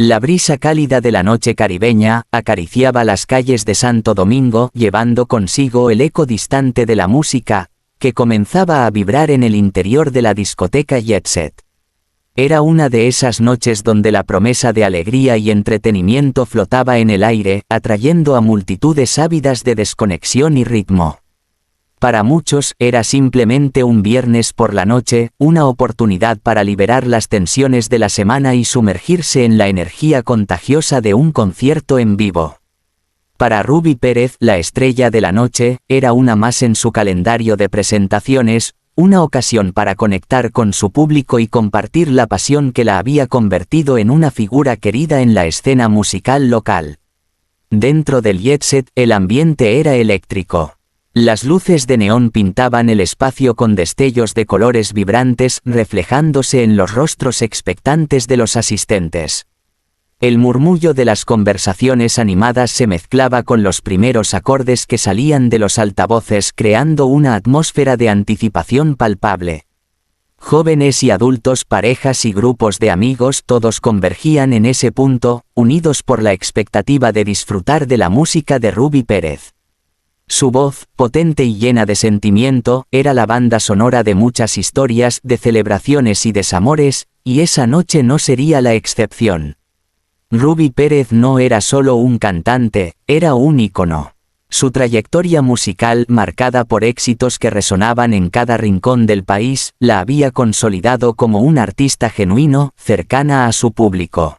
La brisa cálida de la noche caribeña acariciaba las calles de Santo Domingo, llevando consigo el eco distante de la música, que comenzaba a vibrar en el interior de la discoteca Jet Set. Era una de esas noches donde la promesa de alegría y entretenimiento flotaba en el aire, atrayendo a multitudes ávidas de desconexión y ritmo. Para muchos era simplemente un viernes por la noche, una oportunidad para liberar las tensiones de la semana y sumergirse en la energía contagiosa de un concierto en vivo. Para Ruby Pérez, la estrella de la noche, era una más en su calendario de presentaciones, una ocasión para conectar con su público y compartir la pasión que la había convertido en una figura querida en la escena musical local. Dentro del Jet Set, el ambiente era eléctrico. Las luces de neón pintaban el espacio con destellos de colores vibrantes, reflejándose en los rostros expectantes de los asistentes. El murmullo de las conversaciones animadas se mezclaba con los primeros acordes que salían de los altavoces, creando una atmósfera de anticipación palpable. Jóvenes y adultos, parejas y grupos de amigos, todos convergían en ese punto, unidos por la expectativa de disfrutar de la música de Ruby Pérez. Su voz, potente y llena de sentimiento, era la banda sonora de muchas historias, de celebraciones y desamores, y esa noche no sería la excepción. Ruby Pérez no era solo un cantante, era un ícono. Su trayectoria musical, marcada por éxitos que resonaban en cada rincón del país, la había consolidado como un artista genuino, cercana a su público.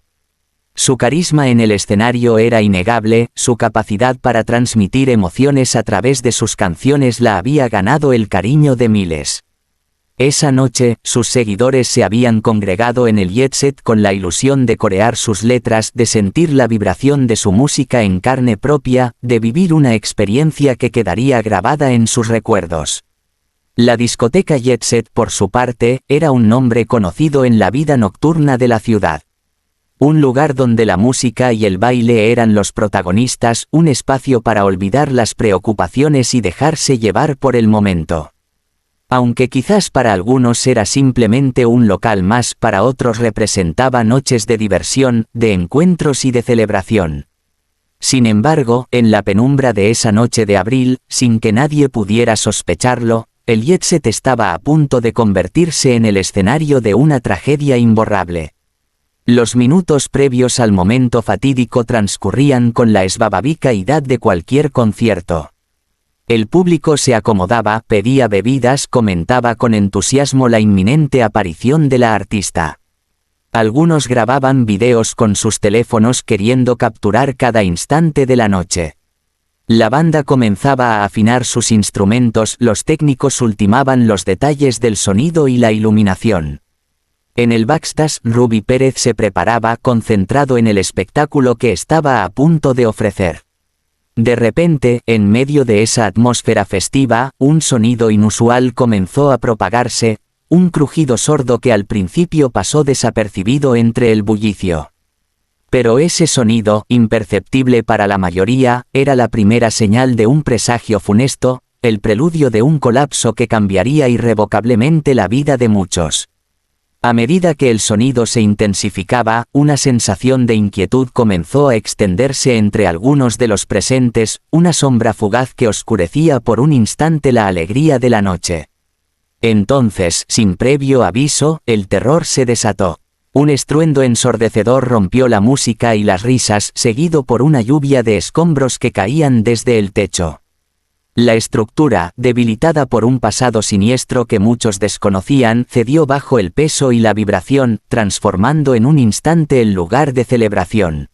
Su carisma en el escenario era innegable, su capacidad para transmitir emociones a través de sus canciones la había ganado el cariño de miles. Esa noche, sus seguidores se habían congregado en el Jet Set con la ilusión de corear sus letras, de sentir la vibración de su música en carne propia, de vivir una experiencia que quedaría grabada en sus recuerdos. La discoteca Jet Set, por su parte, era un nombre conocido en la vida nocturna de la ciudad. Un lugar donde la música y el baile eran los protagonistas, un espacio para olvidar las preocupaciones y dejarse llevar por el momento. Aunque quizás para algunos era simplemente un local más, para otros representaba noches de diversión, de encuentros y de celebración. Sin embargo, en la penumbra de esa noche de abril, sin que nadie pudiera sospecharlo, el Jet Set estaba a punto de convertirse en el escenario de una tragedia imborrable. Los minutos previos al momento fatídico transcurrían con la esbabavicaidad de cualquier concierto. El público se acomodaba, pedía bebidas, comentaba con entusiasmo la inminente aparición de la artista. Algunos grababan videos con sus teléfonos queriendo capturar cada instante de la noche. La banda comenzaba a afinar sus instrumentos, los técnicos ultimaban los detalles del sonido y la iluminación. En el backstage, Ruby Pérez se preparaba, concentrado en el espectáculo que estaba a punto de ofrecer. De repente, en medio de esa atmósfera festiva, un sonido inusual comenzó a propagarse, un crujido sordo que al principio pasó desapercibido entre el bullicio. Pero ese sonido, imperceptible para la mayoría, era la primera señal de un presagio funesto, el preludio de un colapso que cambiaría irrevocablemente la vida de muchos. A medida que el sonido se intensificaba, una sensación de inquietud comenzó a extenderse entre algunos de los presentes, una sombra fugaz que oscurecía por un instante la alegría de la noche. Entonces, sin previo aviso, el terror se desató. Un estruendo ensordecedor rompió la música y las risas, seguido por una lluvia de escombros que caían desde el techo. La estructura, debilitada por un pasado siniestro que muchos desconocían, cedió bajo el peso y la vibración, transformando en un instante el lugar de celebración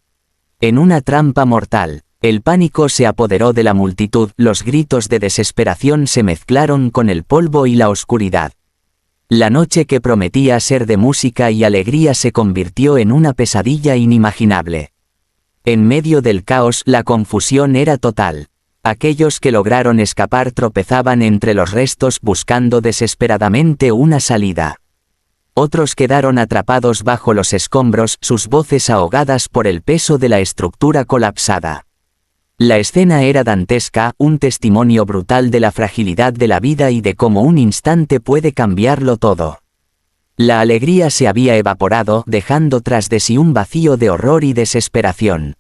en una trampa mortal. El pánico se apoderó de la multitud, los gritos de desesperación se mezclaron con el polvo y la oscuridad. La noche que prometía ser de música y alegría se convirtió en una pesadilla inimaginable. En medio del caos, la confusión era total. Aquellos que lograron escapar tropezaban entre los restos buscando desesperadamente una salida. Otros quedaron atrapados bajo los escombros, sus voces ahogadas por el peso de la estructura colapsada. La escena era dantesca, un testimonio brutal de la fragilidad de la vida y de cómo un instante puede cambiarlo todo. La alegría se había evaporado, dejando tras de sí un vacío de horror y desesperación.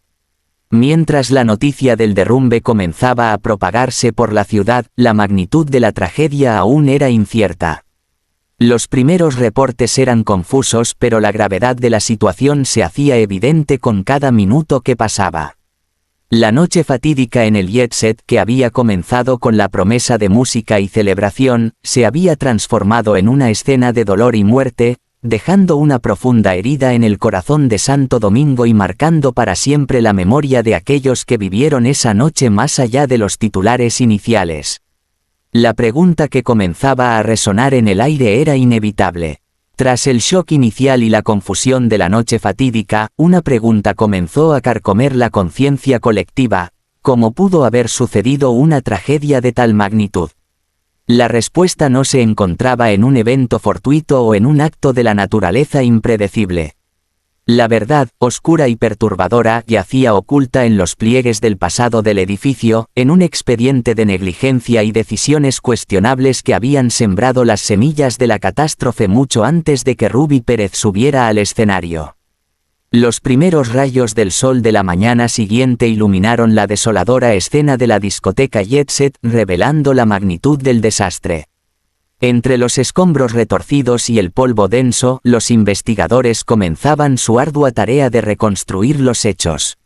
Mientras la noticia del derrumbe comenzaba a propagarse por la ciudad, la magnitud de la tragedia aún era incierta. Los primeros reportes eran confusos, pero la gravedad de la situación se hacía evidente con cada minuto que pasaba. La noche fatídica en el Jet Set, que había comenzado con la promesa de música y celebración, se había transformado en una escena de dolor y muerte, dejando una profunda herida en el corazón de Santo Domingo y marcando para siempre la memoria de aquellos que vivieron esa noche más allá de los titulares iniciales. La pregunta que comenzaba a resonar en el aire era inevitable. Tras el shock inicial y la confusión de la noche fatídica, una pregunta comenzó a carcomer la conciencia colectiva: ¿cómo pudo haber sucedido una tragedia de tal magnitud? La respuesta no se encontraba en un evento fortuito o en un acto de la naturaleza impredecible. La verdad, oscura y perturbadora, yacía oculta en los pliegues del pasado del edificio, en un expediente de negligencia y decisiones cuestionables que habían sembrado las semillas de la catástrofe mucho antes de que Ruby Pérez subiera al escenario. Los primeros rayos del sol de la mañana siguiente iluminaron la desoladora escena de la discoteca Jet Set, revelando la magnitud del desastre. Entre los escombros retorcidos y el polvo denso, los investigadores comenzaban su ardua tarea de reconstruir los hechos.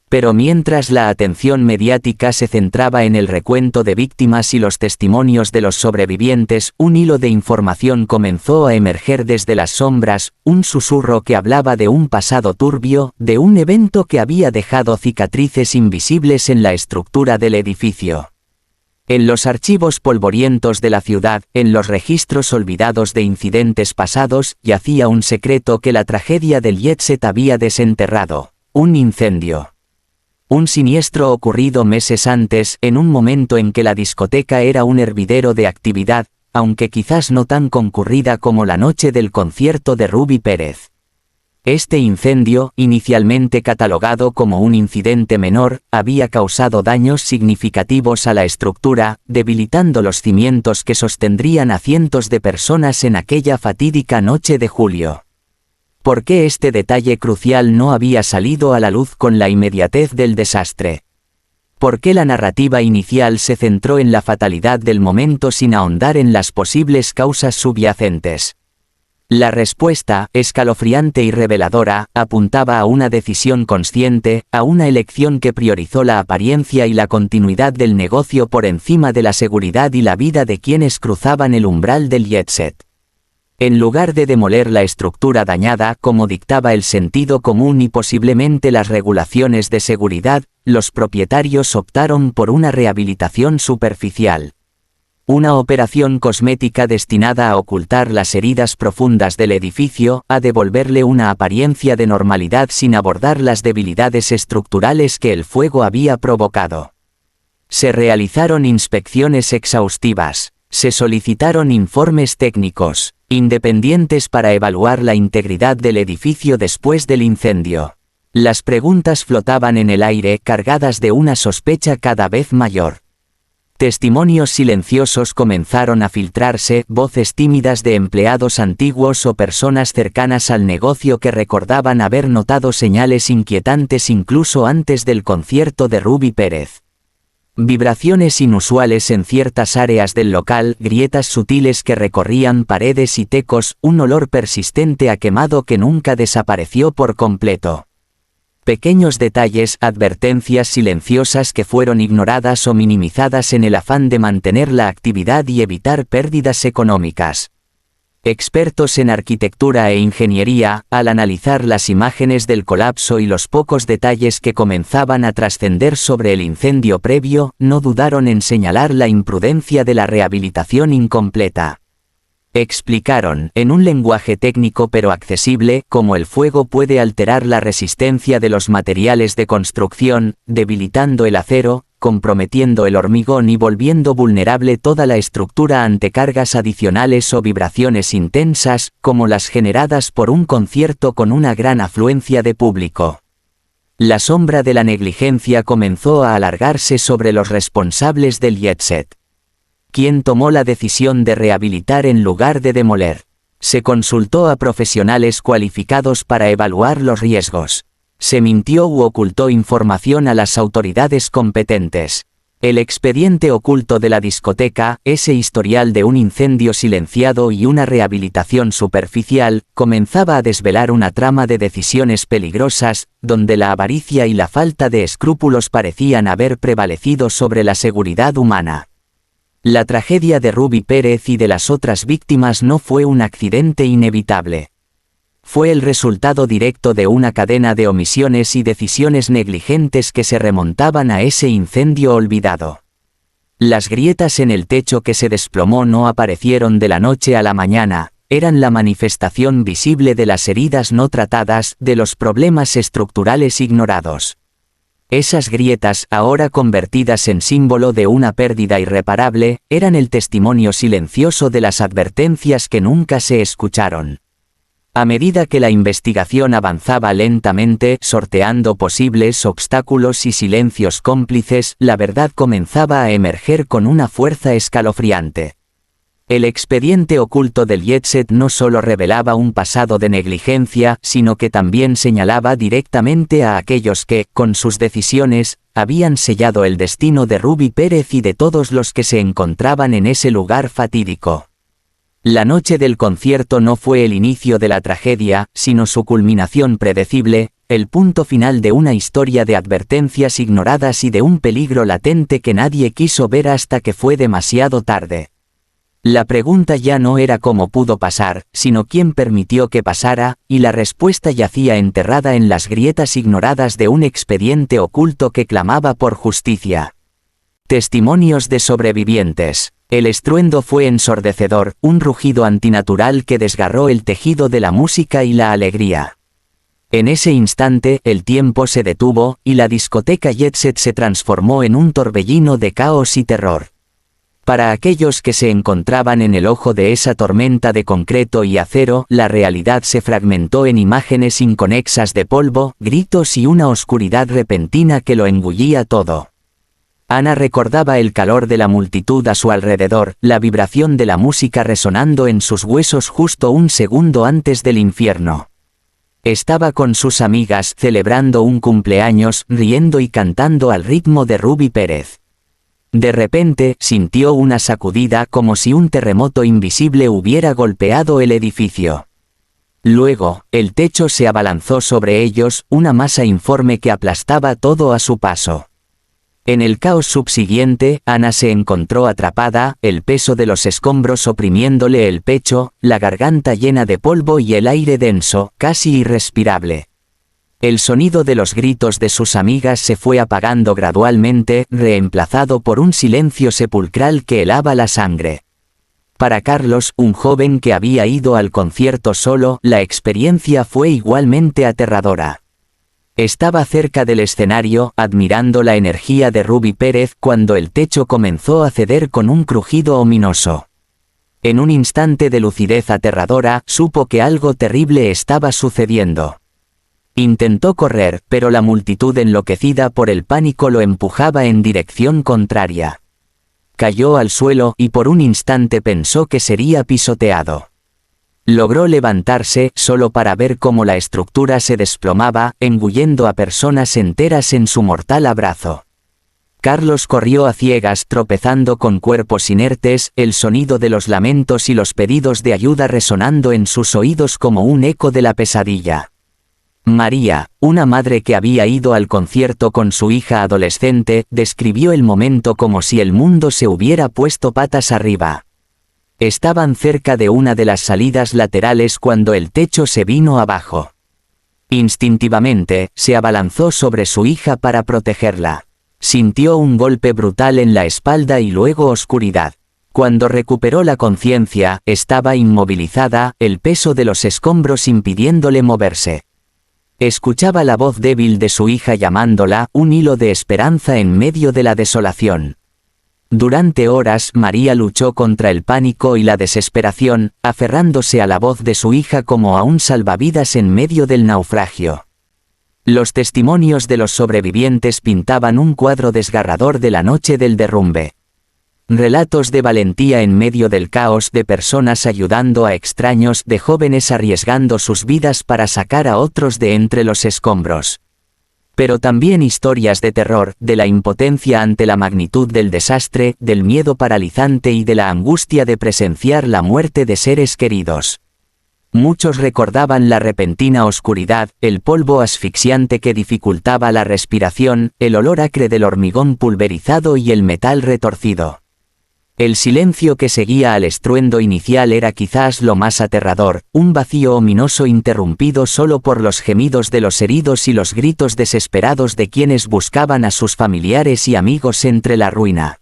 Pero mientras la atención mediática se centraba en el recuento de víctimas y los testimonios de los sobrevivientes, un hilo de información comenzó a emerger desde las sombras, un susurro que hablaba de un pasado turbio, de un evento que había dejado cicatrices invisibles en la estructura del edificio. En los archivos polvorientos de la ciudad, en los registros olvidados de incidentes pasados, yacía un secreto que la tragedia del Jet Set había desenterrado: un incendio. Un siniestro ocurrido meses antes, en un momento en que la discoteca era un hervidero de actividad, aunque quizás no tan concurrida como la noche del concierto de Ruby Pérez. Este incendio, inicialmente catalogado como un incidente menor, había causado daños significativos a la estructura, debilitando los cimientos que sostendrían a cientos de personas en aquella fatídica noche de julio. ¿Por qué este detalle crucial no había salido a la luz con la inmediatez del desastre? ¿Por qué la narrativa inicial se centró en la fatalidad del momento sin ahondar en las posibles causas subyacentes? La respuesta, escalofriante y reveladora, apuntaba a una decisión consciente, a una elección que priorizó la apariencia y la continuidad del negocio por encima de la seguridad y la vida de quienes cruzaban el umbral del Jet Set. En lugar de demoler la estructura dañada, como dictaba el sentido común y posiblemente las regulaciones de seguridad, los propietarios optaron por una rehabilitación superficial. Una operación cosmética destinada a ocultar las heridas profundas del edificio, a devolverle una apariencia de normalidad sin abordar las debilidades estructurales que el fuego había provocado. Se realizaron inspecciones exhaustivas, se solicitaron informes técnicos, independientes para evaluar la integridad del edificio después del incendio. Las preguntas flotaban en el aire, cargadas de una sospecha cada vez mayor. Testimonios silenciosos comenzaron a filtrarse, voces tímidas de empleados antiguos o personas cercanas al negocio que recordaban haber notado señales inquietantes incluso antes del concierto de Ruby Pérez. Vibraciones inusuales en ciertas áreas del local, grietas sutiles que recorrían paredes y tecos, un olor persistente a quemado que nunca desapareció por completo. Pequeños detalles, advertencias silenciosas que fueron ignoradas o minimizadas en el afán de mantener la actividad y evitar pérdidas económicas. Expertos en arquitectura e ingeniería, al analizar las imágenes del colapso y los pocos detalles que comenzaban a trascender sobre el incendio previo, no dudaron en señalar la imprudencia de la rehabilitación incompleta. Explicaron, en un lenguaje técnico pero accesible, cómo el fuego puede alterar la resistencia de los materiales de construcción, debilitando el acero, comprometiendo el hormigón y volviendo vulnerable toda la estructura ante cargas adicionales o vibraciones intensas, como las generadas por un concierto con una gran afluencia de público. La sombra de la negligencia comenzó a alargarse sobre los responsables del Jet Set. ¿Quién tomó la decisión de rehabilitar en lugar de demoler? Se consultó a profesionales cualificados para evaluar los riesgos. Se mintió u ocultó información a las autoridades competentes. El expediente oculto de la discoteca, ese historial de un incendio silenciado y una rehabilitación superficial, comenzaba a desvelar una trama de decisiones peligrosas, donde la avaricia y la falta de escrúpulos parecían haber prevalecido sobre la seguridad humana. La tragedia de Ruby Pérez y de las otras víctimas no fue un accidente inevitable. Fue el resultado directo de una cadena de omisiones y decisiones negligentes que se remontaban a ese incendio olvidado. Las grietas en el techo que se desplomó no aparecieron de la noche a la mañana, eran la manifestación visible de las heridas no tratadas, de los problemas estructurales ignorados. Esas grietas, ahora convertidas en símbolo de una pérdida irreparable, eran el testimonio silencioso de las advertencias que nunca se escucharon. A medida que la investigación avanzaba lentamente, sorteando posibles obstáculos y silencios cómplices, la verdad comenzaba a emerger con una fuerza escalofriante. El expediente oculto del Jetset no solo revelaba un pasado de negligencia, sino que también señalaba directamente a aquellos que, con sus decisiones, habían sellado el destino de Ruby Pérez y de todos los que se encontraban en ese lugar fatídico. La noche del concierto no fue el inicio de la tragedia, sino su culminación predecible, el punto final de una historia de advertencias ignoradas y de un peligro latente que nadie quiso ver hasta que fue demasiado tarde. La pregunta ya no era cómo pudo pasar, sino quién permitió que pasara, y la respuesta yacía enterrada en las grietas ignoradas de un expediente oculto que clamaba por justicia. Testimonios de sobrevivientes. El estruendo fue ensordecedor, un rugido antinatural que desgarró el tejido de la música y la alegría. En ese instante, el tiempo se detuvo, y la discoteca Jetset se transformó en un torbellino de caos y terror. Para aquellos que se encontraban en el ojo de esa tormenta de concreto y acero, la realidad se fragmentó en imágenes inconexas de polvo, gritos y una oscuridad repentina que lo engullía todo. Ana recordaba el calor de la multitud a su alrededor, la vibración de la música resonando en sus huesos justo un segundo antes del infierno. Estaba con sus amigas celebrando un cumpleaños, riendo y cantando al ritmo de Ruby Pérez. De repente, sintió una sacudida como si un terremoto invisible hubiera golpeado el edificio. Luego, el techo se abalanzó sobre ellos, una masa informe que aplastaba todo a su paso. En el caos subsiguiente, Ana se encontró atrapada, el peso de los escombros oprimiéndole el pecho, la garganta llena de polvo y el aire denso, casi irrespirable. El sonido de los gritos de sus amigas se fue apagando gradualmente, reemplazado por un silencio sepulcral que helaba la sangre. Para Carlos, un joven que había ido al concierto solo, la experiencia fue igualmente aterradora. Estaba cerca del escenario, admirando la energía de Ruby Pérez, cuando el techo comenzó a ceder con un crujido ominoso. En un instante de lucidez aterradora, supo que algo terrible estaba sucediendo. Intentó correr, pero la multitud enloquecida por el pánico lo empujaba en dirección contraria. Cayó al suelo y por un instante pensó que sería pisoteado. Logró levantarse, solo para ver cómo la estructura se desplomaba, engullendo a personas enteras en su mortal abrazo. Carlos corrió a ciegas, tropezando con cuerpos inertes, el sonido de los lamentos y los pedidos de ayuda resonando en sus oídos como un eco de la pesadilla. María, una madre que había ido al concierto con su hija adolescente, describió el momento como si el mundo se hubiera puesto patas arriba. Estaban cerca de una de las salidas laterales cuando el techo se vino abajo. Instintivamente, se abalanzó sobre su hija para protegerla. Sintió un golpe brutal en la espalda y luego oscuridad. Cuando recuperó la conciencia, estaba inmovilizada, el peso de los escombros impidiéndole moverse. Escuchaba la voz débil de su hija llamándola, un hilo de esperanza en medio de la desolación. Durante horas María luchó contra el pánico y la desesperación, aferrándose a la voz de su hija como a un salvavidas en medio del naufragio. Los testimonios de los sobrevivientes pintaban un cuadro desgarrador de la noche del derrumbe. Relatos de valentía en medio del caos, de personas ayudando a extraños, de jóvenes arriesgando sus vidas para sacar a otros de entre los escombros. Pero también historias de terror, de la impotencia ante la magnitud del desastre, del miedo paralizante y de la angustia de presenciar la muerte de seres queridos. Muchos recordaban la repentina oscuridad, el polvo asfixiante que dificultaba la respiración, el olor acre del hormigón pulverizado y el metal retorcido. El silencio que seguía al estruendo inicial era quizás lo más aterrador, un vacío ominoso interrumpido solo por los gemidos de los heridos y los gritos desesperados de quienes buscaban a sus familiares y amigos entre la ruina.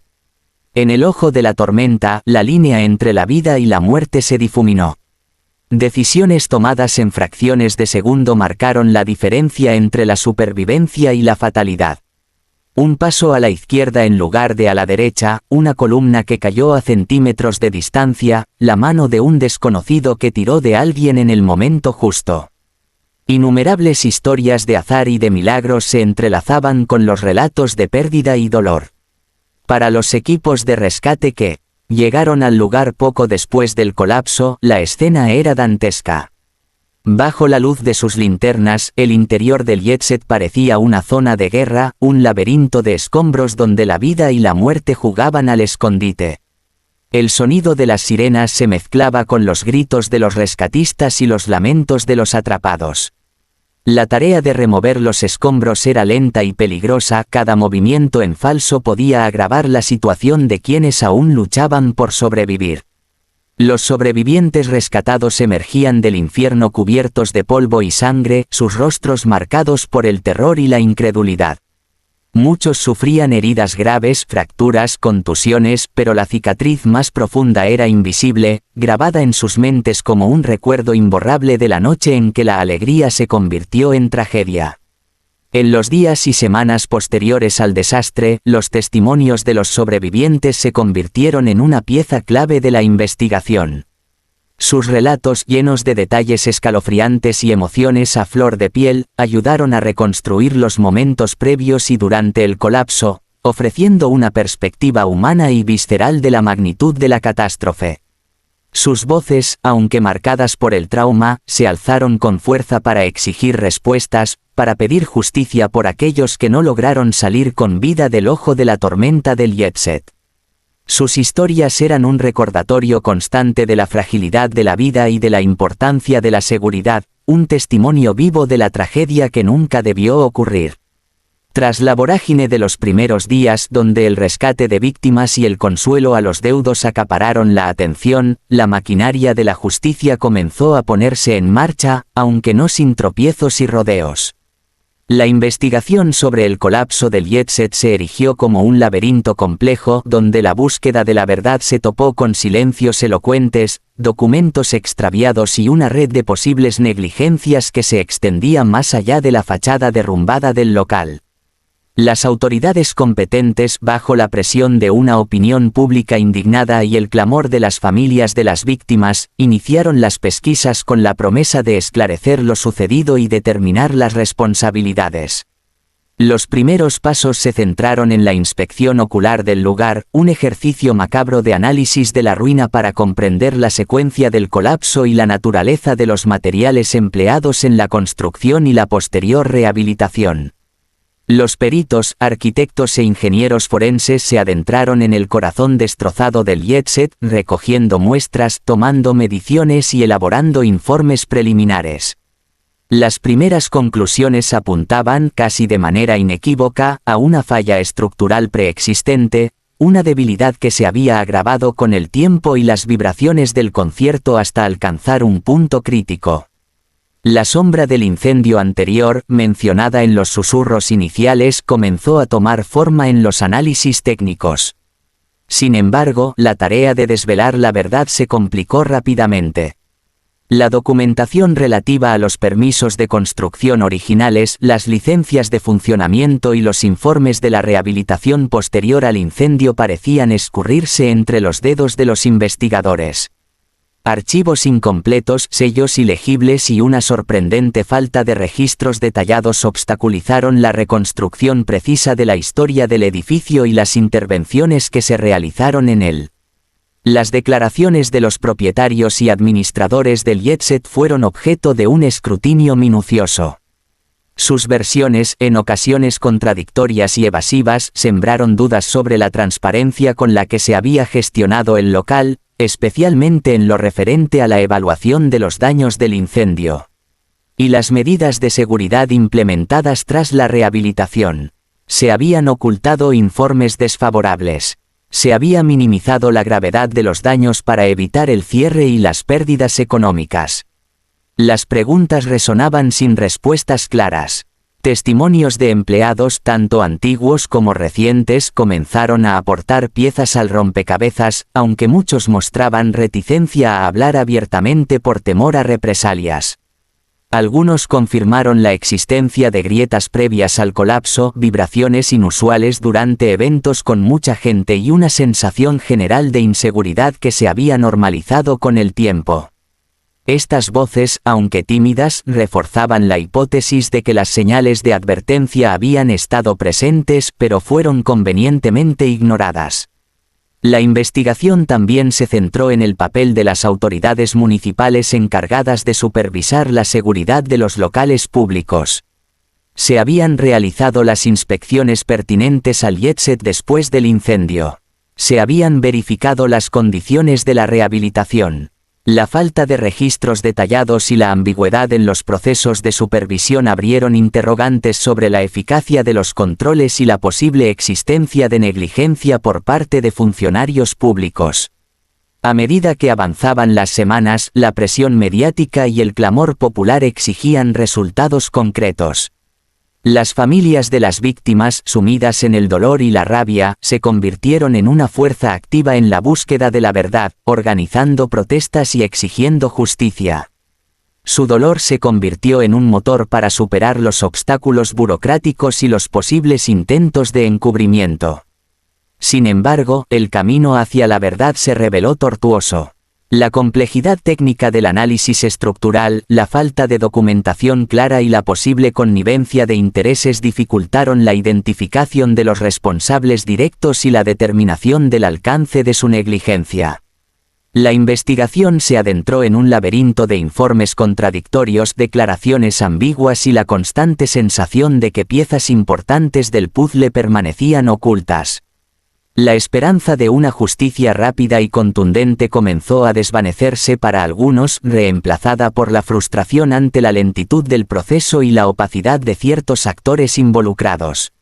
En el ojo de la tormenta, la línea entre la vida y la muerte se difuminó. Decisiones tomadas en fracciones de segundo marcaron la diferencia entre la supervivencia y la fatalidad. Un paso a la izquierda en lugar de a la derecha, una columna que cayó a centímetros de distancia, la mano de un desconocido que tiró de alguien en el momento justo. Innumerables historias de azar y de milagros se entrelazaban con los relatos de pérdida y dolor. Para los equipos de rescate que llegaron al lugar poco después del colapso, la escena era dantesca. Bajo la luz de sus linternas, el interior del Jetset parecía una zona de guerra, un laberinto de escombros donde la vida y la muerte jugaban al escondite. El sonido de las sirenas se mezclaba con los gritos de los rescatistas y los lamentos de los atrapados. La tarea de remover los escombros era lenta y peligrosa, cada movimiento en falso podía agravar la situación de quienes aún luchaban por sobrevivir. Los sobrevivientes rescatados emergían del infierno cubiertos de polvo y sangre, sus rostros marcados por el terror y la incredulidad. Muchos sufrían heridas graves, fracturas, contusiones, pero la cicatriz más profunda era invisible, grabada en sus mentes como un recuerdo imborrable de la noche en que la alegría se convirtió en tragedia. En los días y semanas posteriores al desastre, los testimonios de los sobrevivientes se convirtieron en una pieza clave de la investigación. Sus relatos, llenos de detalles escalofriantes y emociones a flor de piel, ayudaron a reconstruir los momentos previos y durante el colapso, ofreciendo una perspectiva humana y visceral de la magnitud de la catástrofe. Sus voces, aunque marcadas por el trauma, se alzaron con fuerza para exigir respuestas, para pedir justicia por aquellos que no lograron salir con vida del ojo de la tormenta del Jetset. Sus historias eran un recordatorio constante de la fragilidad de la vida y de la importancia de la seguridad, un testimonio vivo de la tragedia que nunca debió ocurrir. Tras la vorágine de los primeros días donde el rescate de víctimas y el consuelo a los deudos acapararon la atención, la maquinaria de la justicia comenzó a ponerse en marcha, aunque no sin tropiezos y rodeos. La investigación sobre el colapso del Jetset se erigió como un laberinto complejo donde la búsqueda de la verdad se topó con silencios elocuentes, documentos extraviados y una red de posibles negligencias que se extendía más allá de la fachada derrumbada del local. Las autoridades competentes, bajo la presión de una opinión pública indignada y el clamor de las familias de las víctimas, iniciaron las pesquisas con la promesa de esclarecer lo sucedido y determinar las responsabilidades. Los primeros pasos se centraron en la inspección ocular del lugar, un ejercicio macabro de análisis de la ruina para comprender la secuencia del colapso y la naturaleza de los materiales empleados en la construcción y la posterior rehabilitación. Los peritos, arquitectos e ingenieros forenses se adentraron en el corazón destrozado del Jetset, recogiendo muestras, tomando mediciones y elaborando informes preliminares. Las primeras conclusiones apuntaban, casi de manera inequívoca, a una falla estructural preexistente, una debilidad que se había agravado con el tiempo y las vibraciones del concierto hasta alcanzar un punto crítico. La sombra del incendio anterior, mencionada en los susurros iniciales, comenzó a tomar forma en los análisis técnicos. Sin embargo, la tarea de desvelar la verdad se complicó rápidamente. La documentación relativa a los permisos de construcción originales, las licencias de funcionamiento y los informes de la rehabilitación posterior al incendio parecían escurrirse entre los dedos de los investigadores. Archivos incompletos, sellos ilegibles y una sorprendente falta de registros detallados obstaculizaron la reconstrucción precisa de la historia del edificio y las intervenciones que se realizaron en él. Las declaraciones de los propietarios y administradores del Jetset fueron objeto de un escrutinio minucioso. Sus versiones, en ocasiones contradictorias y evasivas, sembraron dudas sobre la transparencia con la que se había gestionado el local, especialmente en lo referente a la evaluación de los daños del incendio y las medidas de seguridad implementadas tras la rehabilitación. Se habían ocultado informes desfavorables. Se había minimizado la gravedad de los daños para evitar el cierre y las pérdidas económicas. Las preguntas resonaban sin respuestas claras. Testimonios de empleados tanto antiguos como recientes comenzaron a aportar piezas al rompecabezas, aunque muchos mostraban reticencia a hablar abiertamente por temor a represalias. Algunos confirmaron la existencia de grietas previas al colapso, vibraciones inusuales durante eventos con mucha gente y una sensación general de inseguridad que se había normalizado con el tiempo. Estas voces, aunque tímidas, reforzaban la hipótesis de que las señales de advertencia habían estado presentes pero fueron convenientemente ignoradas. La investigación también se centró en el papel de las autoridades municipales encargadas de supervisar la seguridad de los locales públicos. Se habían realizado las inspecciones pertinentes al Jetset después del incendio. Se habían verificado las condiciones de la rehabilitación. La falta de registros detallados y la ambigüedad en los procesos de supervisión abrieron interrogantes sobre la eficacia de los controles y la posible existencia de negligencia por parte de funcionarios públicos. A medida que avanzaban las semanas, la presión mediática y el clamor popular exigían resultados concretos. Las familias de las víctimas, sumidas en el dolor y la rabia, se convirtieron en una fuerza activa en la búsqueda de la verdad, organizando protestas y exigiendo justicia. Su dolor se convirtió en un motor para superar los obstáculos burocráticos y los posibles intentos de encubrimiento. Sin embargo, el camino hacia la verdad se reveló tortuoso. La complejidad técnica del análisis estructural, la falta de documentación clara y la posible connivencia de intereses dificultaron la identificación de los responsables directos y la determinación del alcance de su negligencia. La investigación se adentró en un laberinto de informes contradictorios, declaraciones ambiguas y la constante sensación de que piezas importantes del puzzle permanecían ocultas. La esperanza de una justicia rápida y contundente comenzó a desvanecerse para algunos, reemplazada por la frustración ante la lentitud del proceso y la opacidad de ciertos actores involucrados.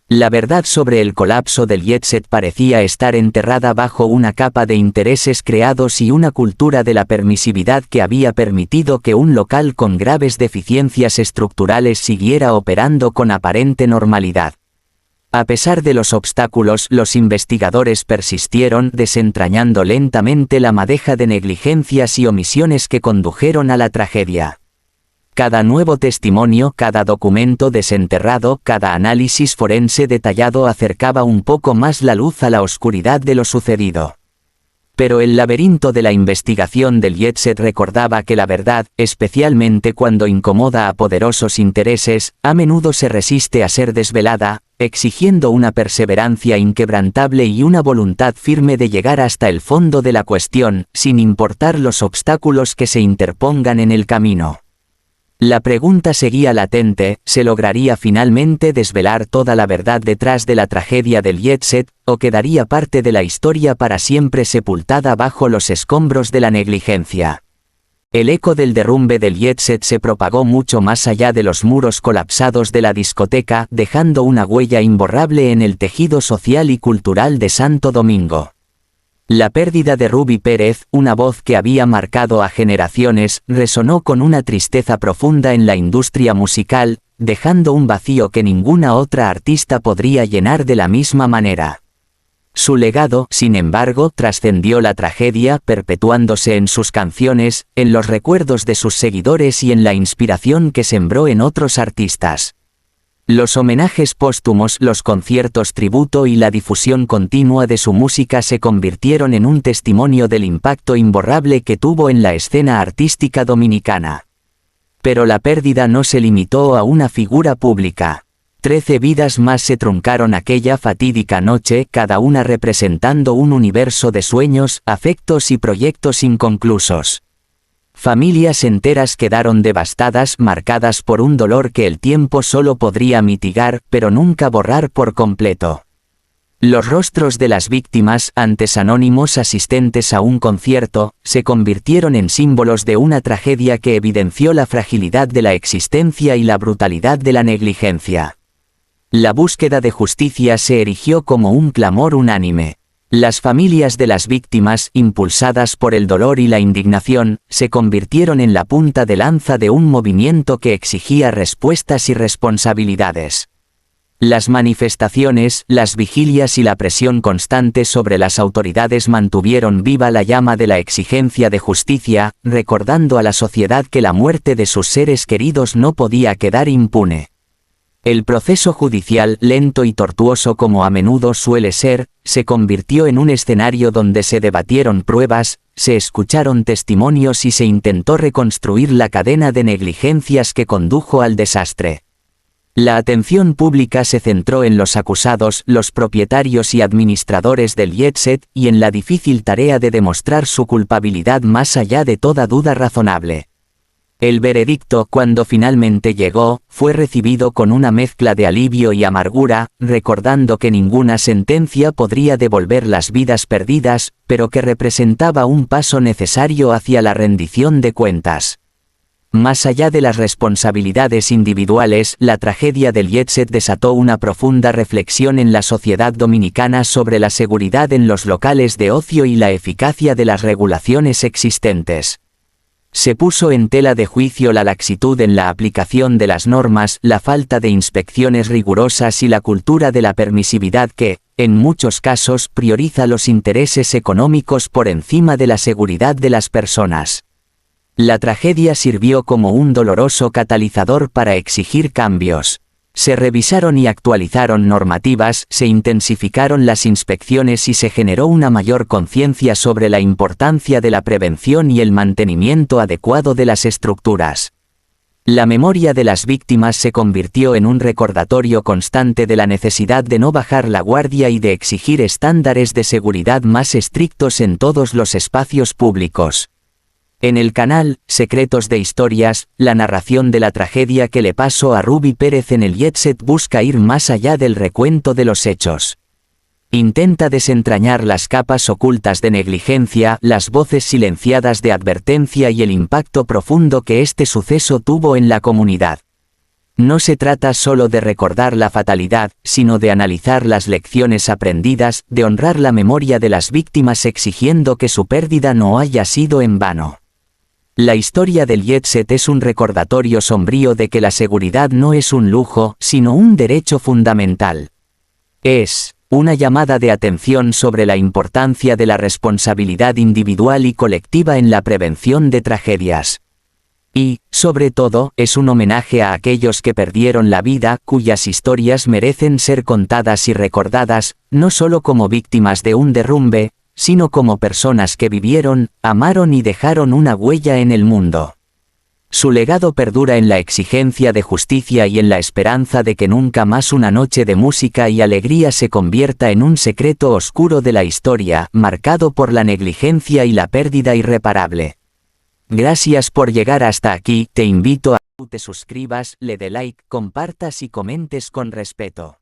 La verdad sobre el colapso del Jetset parecía estar enterrada bajo una capa de intereses creados y una cultura de la permisividad que había permitido que un local con graves deficiencias estructurales siguiera operando con aparente normalidad. A pesar de los obstáculos, los investigadores persistieron, desentrañando lentamente la madeja de negligencias y omisiones que condujeron a la tragedia. Cada nuevo testimonio, cada documento desenterrado, cada análisis forense detallado acercaba un poco más la luz a la oscuridad de lo sucedido. Pero el laberinto de la investigación del Jetset recordaba que la verdad, especialmente cuando incomoda a poderosos intereses, a menudo se resiste a ser desvelada, exigiendo una perseverancia inquebrantable y una voluntad firme de llegar hasta el fondo de la cuestión, sin importar los obstáculos que se interpongan en el camino. La pregunta seguía latente: ¿se lograría finalmente desvelar toda la verdad detrás de la tragedia del Jetset, o quedaría parte de la historia para siempre sepultada bajo los escombros de la negligencia? El eco del derrumbe del Jetset se propagó mucho más allá de los muros colapsados de la discoteca, dejando una huella imborrable en el tejido social y cultural de Santo Domingo. La pérdida de Ruby Pérez, una voz que había marcado a generaciones, resonó con una tristeza profunda en la industria musical, dejando un vacío que ninguna otra artista podría llenar de la misma manera. Su legado, sin embargo, trascendió la tragedia, perpetuándose en sus canciones, en los recuerdos de sus seguidores y en la inspiración que sembró en otros artistas. Los homenajes póstumos, los conciertos tributo y la difusión continua de su música se convirtieron en un testimonio del impacto imborrable que tuvo en la escena artística dominicana. Pero la pérdida no se limitó a una figura pública. 13 vidas más se truncaron aquella fatídica noche, cada una representando un universo de sueños, afectos y proyectos inconclusos. Familias enteras quedaron devastadas, marcadas por un dolor que el tiempo solo podría mitigar, pero nunca borrar por completo. Los rostros de las víctimas, antes anónimos asistentes a un concierto, se convirtieron en símbolos de una tragedia que evidenció la fragilidad de la existencia y la brutalidad de la negligencia. La búsqueda de justicia se erigió como un clamor unánime. Las familias de las víctimas, impulsadas por el dolor y la indignación, se convirtieron en la punta de lanza de un movimiento que exigía respuestas y responsabilidades. Las manifestaciones, las vigilias y la presión constante sobre las autoridades mantuvieron viva la llama de la exigencia de justicia, recordando a la sociedad que la muerte de sus seres queridos no podía quedar impune. El proceso judicial, lento y tortuoso como a menudo suele ser, se convirtió en un escenario donde se debatieron pruebas, se escucharon testimonios y se intentó reconstruir la cadena de negligencias que condujo al desastre. La atención pública se centró en los acusados, los propietarios y administradores del jet set, y en la difícil tarea de demostrar su culpabilidad más allá de toda duda razonable. El veredicto, cuando finalmente llegó, fue recibido con una mezcla de alivio y amargura, recordando que ninguna sentencia podría devolver las vidas perdidas, pero que representaba un paso necesario hacia la rendición de cuentas. Más allá de las responsabilidades individuales, la tragedia del jet set desató una profunda reflexión en la sociedad dominicana sobre la seguridad en los locales de ocio y la eficacia de las regulaciones existentes. Se puso en tela de juicio la laxitud en la aplicación de las normas, la falta de inspecciones rigurosas y la cultura de la permisividad que, en muchos casos, prioriza los intereses económicos por encima de la seguridad de las personas. La tragedia sirvió como un doloroso catalizador para exigir cambios. Se revisaron y actualizaron normativas, se intensificaron las inspecciones y se generó una mayor conciencia sobre la importancia de la prevención y el mantenimiento adecuado de las estructuras. La memoria de las víctimas se convirtió en un recordatorio constante de la necesidad de no bajar la guardia y de exigir estándares de seguridad más estrictos en todos los espacios públicos. En el canal Secretos de Historias, la narración de la tragedia que le pasó a Ruby Pérez en el jet set busca ir más allá del recuento de los hechos. Intenta desentrañar las capas ocultas de negligencia, las voces silenciadas de advertencia y el impacto profundo que este suceso tuvo en la comunidad. No se trata solo de recordar la fatalidad, sino de analizar las lecciones aprendidas, de honrar la memoria de las víctimas exigiendo que su pérdida no haya sido en vano. La historia del jet set es un recordatorio sombrío de que la seguridad no es un lujo, sino un derecho fundamental. Es una llamada de atención sobre la importancia de la responsabilidad individual y colectiva en la prevención de tragedias. Y, sobre todo, es un homenaje a aquellos que perdieron la vida, cuyas historias merecen ser contadas y recordadas, no solo como víctimas de un derrumbe, sino como personas que vivieron, amaron y dejaron una huella en el mundo. Su legado perdura en la exigencia de justicia y en la esperanza de que nunca más una noche de música y alegría se convierta en un secreto oscuro de la historia, marcado por la negligencia y la pérdida irreparable. Gracias por llegar hasta aquí, te invito a que te suscribas, le dé like, compartas y comentes con respeto.